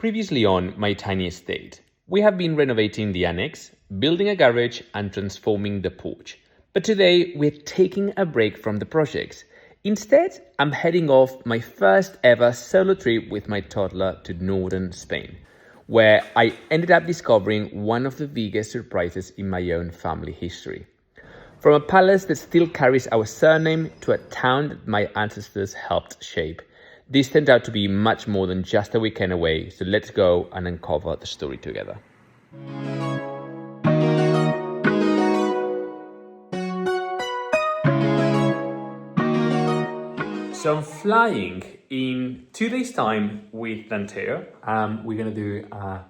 Previously on my tiny estate, we have been renovating the annex, building a garage and transforming the porch. But today we're taking a break from the projects. Instead, I'm heading off my first ever solo trip with my toddler to northern Spain, where I ended up discovering one of the biggest surprises in my own family history. From a palace that still carries our surname to a town that my ancestors helped shape. This turned out to be much more than just a weekend away, so let's go and uncover the story together. So I'm flying in 2 days' time with Danteo. We're going to do a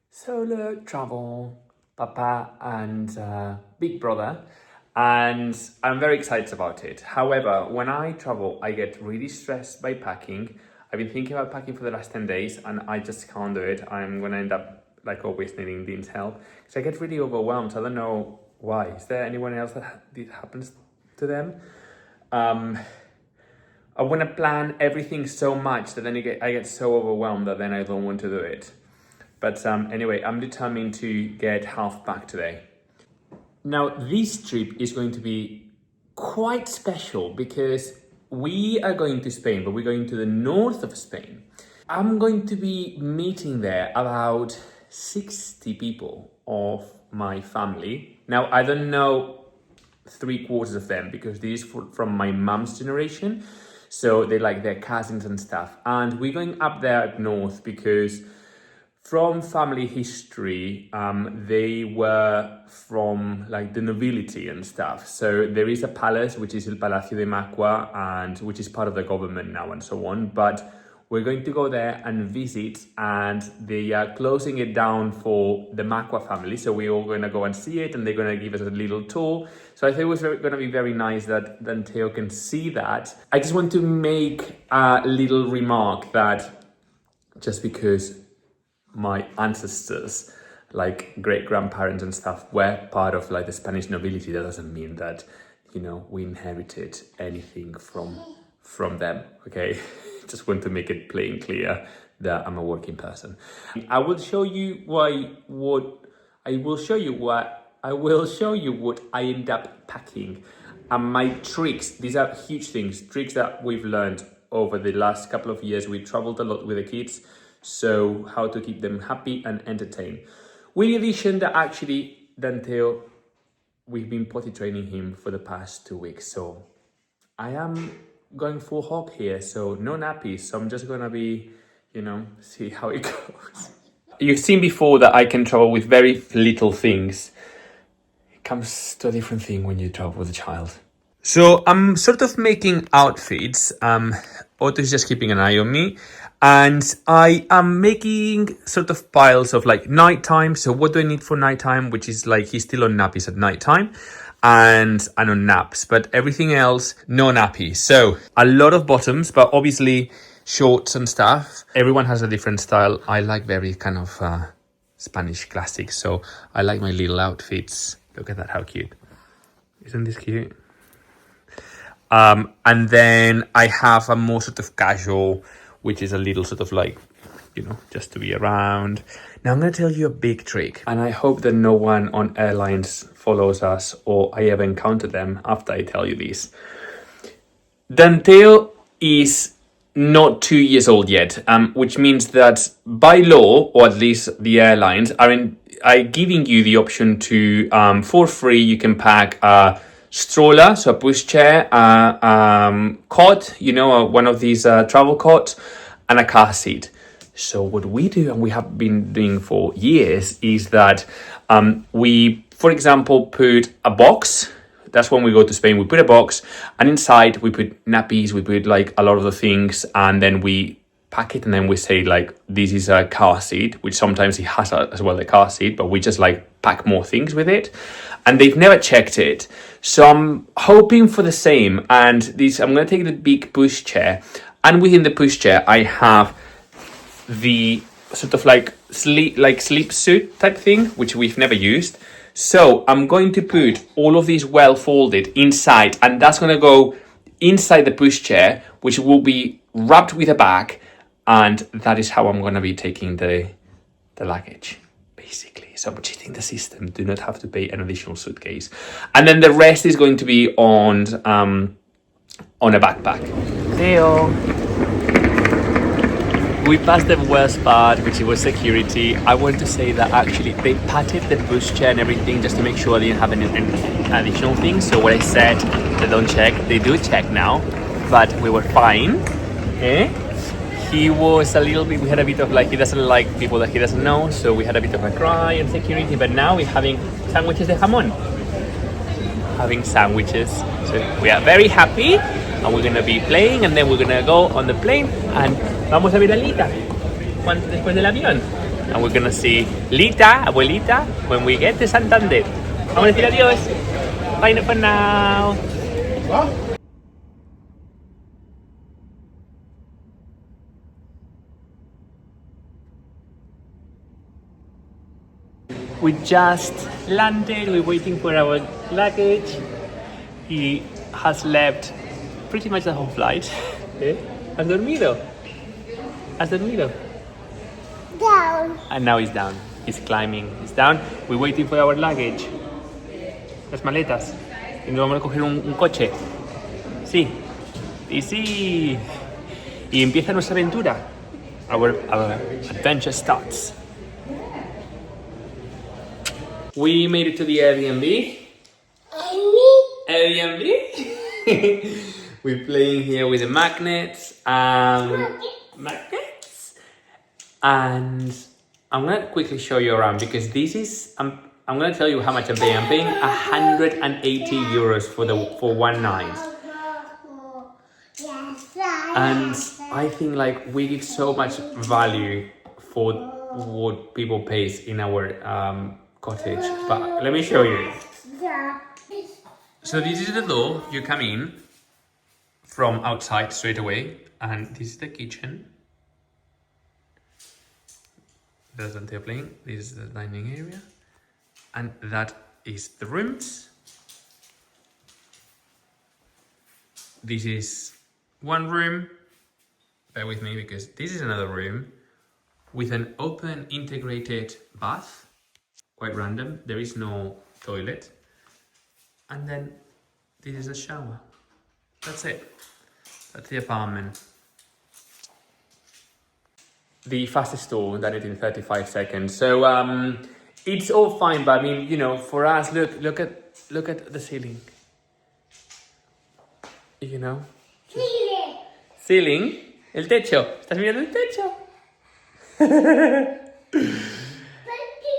solo travel, Papa and Big Brother. And I'm very excited about it. However, when I travel, I get really stressed by packing. I've been thinking about packing for the last 10 days and I just can't do it. I'm going to end up, like always, needing Dean's help. Because I get really overwhelmed. I don't know why. Is there anyone else that it happens to them? I want to plan everything so much that then I get so overwhelmed that then I don't want to do it. But anyway, I'm determined to get half back today. Now, this trip is going to be quite special because we are going to Spain, but we're going to the north of Spain. I'm going to be meeting there about 60 people of my family. Now, I don't know 3/4 of them because this is from my mom's generation. So they like their cousins and stuff. And we're going up there up north because from family history, they were from like the nobility and stuff. So there is a palace, which is the Palacio de Maqua, and which is part of the government now and so on. But we're going to go there and visit, and they are closing it down for the Maqua family. So we're all going to go and see it, and they're going to give us a little tour. So I think it was going to be very nice that Danteo can see that. I just want to make a little remark that just because my ancestors, like great-grandparents and stuff, were part of like the Spanish nobility, that doesn't mean that, you know, we inherited anything from them, okay? Just want to make it plain clear that I'm a working person. I will show you what I end up packing and my tricks. These are huge things, tricks that we've learned over the last couple of years. We traveled a lot with the kids. So how to keep them happy and entertained. With the addition that actually Danteo, we've been potty training him for the past 2 weeks. So I am going full hog here. So no nappies. So I'm just going to be, see how it goes. You've seen before that I can travel with very little things. It comes to a different thing when you travel with a child. So I'm sort of making outfits. Otto is just keeping an eye on me. And I am making sort of piles of like nighttime. So what do I need for nighttime? Which is like he's still on nappies at nighttime and on naps. But everything else, no nappies. So a lot of bottoms, but obviously shorts and stuff. Everyone has a different style. I like very kind of Spanish classics. So I like my little outfits. Look at that, how cute. Isn't this cute? And then I have a more sort of casual, which is a little sort of like, just to be around. Now I'm going to tell you a big trick. And I hope that no one on airlines follows us or I ever encounter them after I tell you this. Danteo is not 2 years old yet, which means that by law, or at least the airlines, are giving you the option to, for free, you can pack a stroller, so a pushchair, cot, one of these travel cots, and a car seat. So what we do, and we have been doing for years, is that we, for example, put a box. That's when we go to Spain. We put a box, and inside we put nappies, we put like a lot of the things, and then we pack it, and then we say like, this is a car seat, which sometimes it has as well the car seat, but we just like pack more things with it. And they've never checked it. So I'm hoping for the same. And I'm going to take the big pushchair. And within the pushchair, I have the sort of like sleep suit type thing, which we've never used. So I'm going to put all of these well folded inside. And that's going to go inside the pushchair, which will be wrapped with a bag. And that is how I'm going to be taking the luggage, basically. So I'm cheating the system. Do not have to pay an additional suitcase. And then the rest is going to be on a backpack. Theo. We passed the worst part, which was security. I want to say that actually they patted the pushchair and everything just to make sure they didn't have any additional things. So what I said, they don't check. They do check now, but we were fine. Okay? He was a little bit, we had a bit of like, he doesn't like people that he doesn't know. So we had a bit of a cry and security, but now we're having sandwiches de jamón. Having sandwiches. So we are very happy and we're going to be playing and then we're going to go on the plane and vamos a ver a Lita después del avión. And we're going to see Lita, abuelita, when we get to Santander. Vamos a decir adiós. Bye for now. We just landed. We're waiting for our luggage. He has slept pretty much the whole flight. ¿Has dormido? ¿Has dormido? Down. And now he's down. He's climbing. He's down. We're waiting for our luggage. Las maletas. Y nos vamos a coger un coche. Sí. Y sí. Y empieza nuestra aventura. Our adventure starts. We made it to the Airbnb. Airbnb. We're playing here with the magnets. Magnets. And I'm gonna quickly show you around because this is I'm gonna tell you how much I'm paying. I'm paying 180 euros for one night. And I think like we give so much value for what people pays in our cottage. But let me show you. So this is the door. You come in from outside straight away, and this is the kitchen. There's the playing. This is the dining area, and that is the rooms. This is one room. Bear with me because this is another room with an open integrated bath. Quite random. There is no toilet, and then this is a shower. That's it. That's the apartment. The fastest tour, done it in 35 seconds. So it's all fine, but I mean, you know, for us, look at the ceiling. You know? Ceiling. El techo. ¿Estás mirando el techo?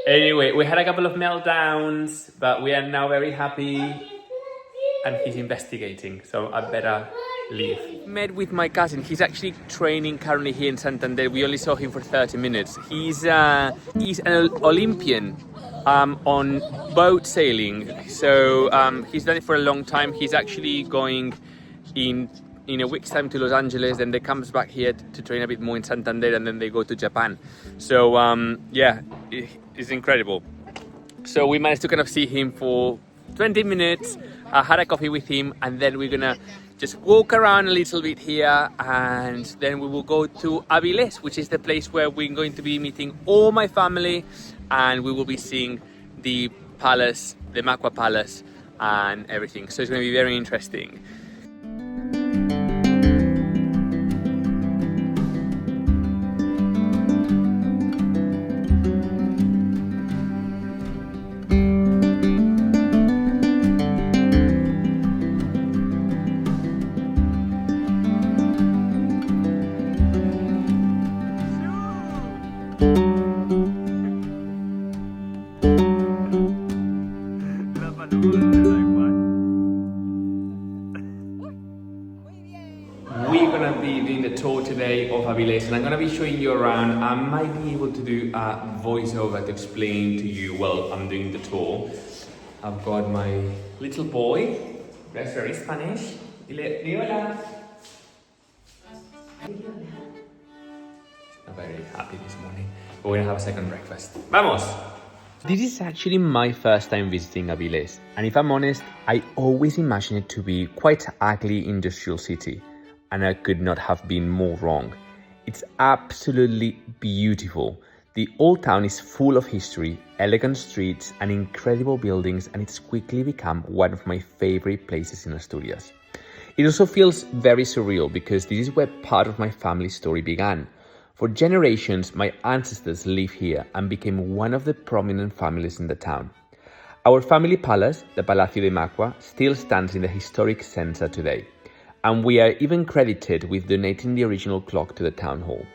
Anyway, we had a couple of meltdowns, but we are now very happy. And he's investigating, so I better leave. Met with my cousin. He's actually training currently here in Santander. We only saw him for 30 minutes. He's an Olympian on boat sailing. So he's done it for a long time. He's actually going in a week's time to Los Angeles, then they comes back here to train a bit more in Santander, and then they go to Japan. So yeah, it's incredible. So we managed to kind of see him for 20 minutes. I had a coffee with him, and then we're gonna just walk around a little bit here, and then we will go to Avilés, which is the place where we're going to be meeting all my family, and we will be seeing the palace, the Maqua Palace, and everything. So it's going to be very interesting. We're gonna be doing the tour today of Avilés, and I'm gonna be showing you around. I might be able to do a voiceover to explain to you while I'm doing the tour. I've got my little boy, that's very Spanish. Dile, di hola. I'm very happy this morning. We're gonna have a second breakfast. Vamos! This is actually my first time visiting Avilés, and if I'm honest, I always imagined it to be quite ugly industrial city, and I could not have been more wrong. It's absolutely beautiful. The old town is full of history, elegant streets, and incredible buildings, and it's quickly become one of my favorite places in Asturias. It also feels very surreal because this is where part of my family story began. For generations, my ancestors lived here and became one of the prominent families in the town. Our family palace, the Palacio de Maqua, still stands in the historic centre today, and we are even credited with donating the original clock to the town hall.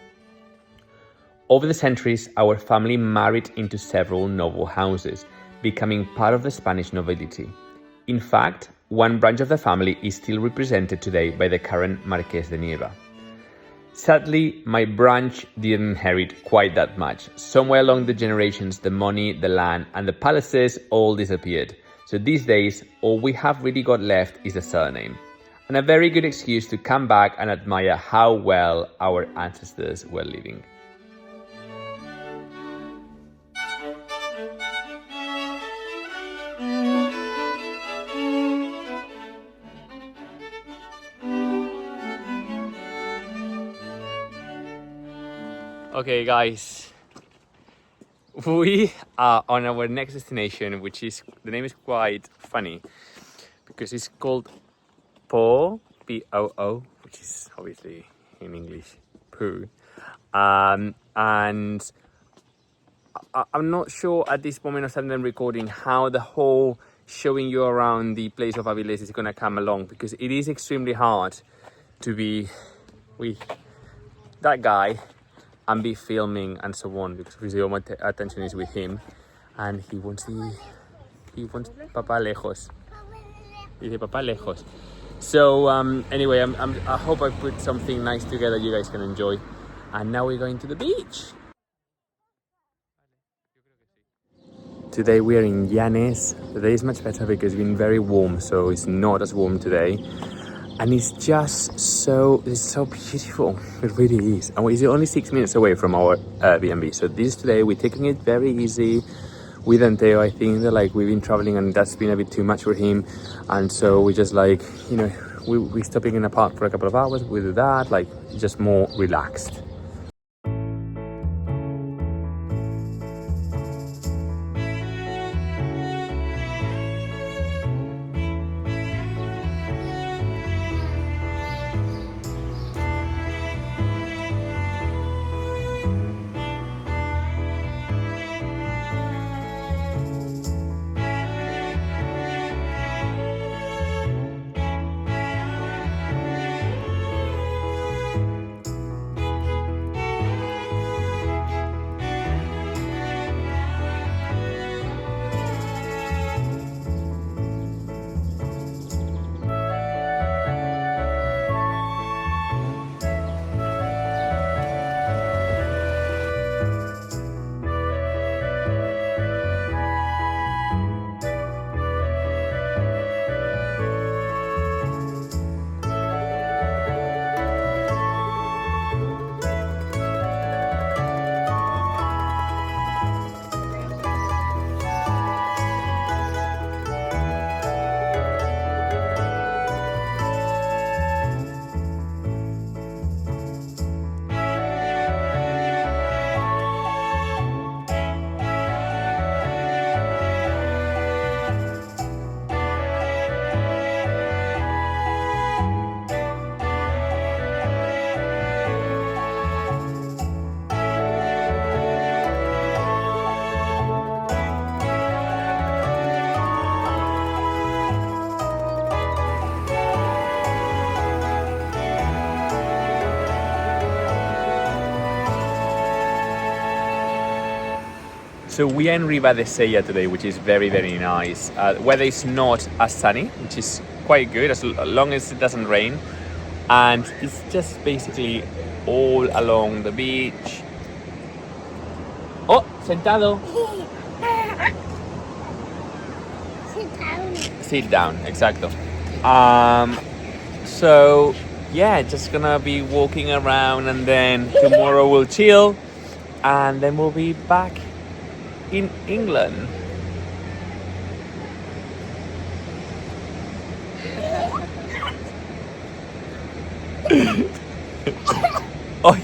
Over the centuries, our family married into several noble houses, becoming part of the Spanish nobility. In fact, one branch of the family is still represented today by the current Marqués de Nieva. Sadly, my branch didn't inherit quite that much. Somewhere along the generations, the money, the land, and the palaces all disappeared. So these days, all we have really got left is a surname, and a very good excuse to come back and admire how well our ancestors were living. Okay guys, we are on our next destination, which is, the name is quite funny because it's called P-O-O, which is obviously in English poo. And I'm not sure at this moment of time I'm recording how the whole showing you around the place of Avilés is going to come along, because it is extremely hard to be with that guy and be filming and so on, because obviously all my attention is with him, and he wants papa lejos. Dice papa lejos. So anyway, I hope I put something nice together you guys can enjoy. And now we're going to the beach. Today we are in Llanes. The day is much better because it's been very warm, so it's not as warm today. And it's just so beautiful. It really is. And it's only 6 minutes away from our Airbnb. So today we're taking it very easy with Anteo. I think that we've been traveling and that's been a bit too much for him. And so we just we're stopping in a park for a couple of hours. We do that, just more relaxed. So we are in Ribadesella today, which is very, very nice. Weather is not as sunny, which is quite good as long as it doesn't rain. And it's just basically all along the beach. Oh, sentado. Sit down. Sit down, exacto. So yeah, just gonna be walking around, and then tomorrow we'll chill, and then we'll be back in England. Oh,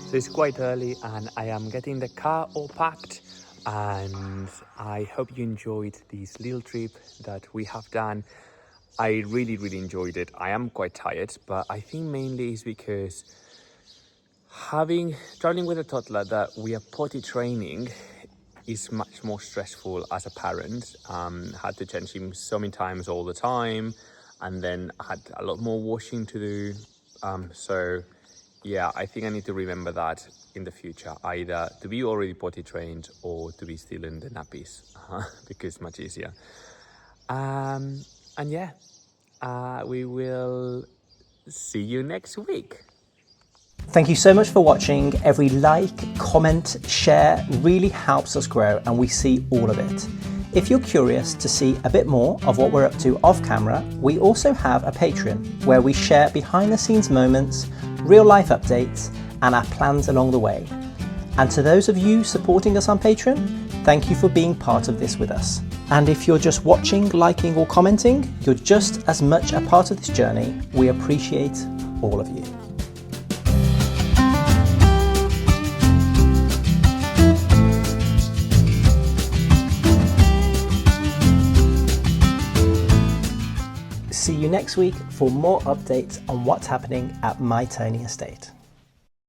So it's quite early and I am getting the car all packed, and I hope you enjoyed this little trip that we have done. I really enjoyed it. I am quite tired, but I think mainly is because traveling with a toddler that we are potty training is much more stressful as a parent. Had to change him so many times all the time, and then I had a lot more washing to do. So yeah, I think I need to remember that in the future, either to be already potty trained or to be still in the nappies, because it's much easier. And yeah, we will see you next week. Thank you so much for watching. Every like, comment, share really helps us grow, and we see all of it. If you're curious to see a bit more of what we're up to off camera, we also have a Patreon where we share behind the scenes moments, real life updates, and our plans along the way. And to those of you supporting us on Patreon, thank you for being part of this with us. And if you're just watching, liking, or commenting, you're just as much a part of this journey. We appreciate all of you. See you next week for more updates on what's happening at my tiny estate.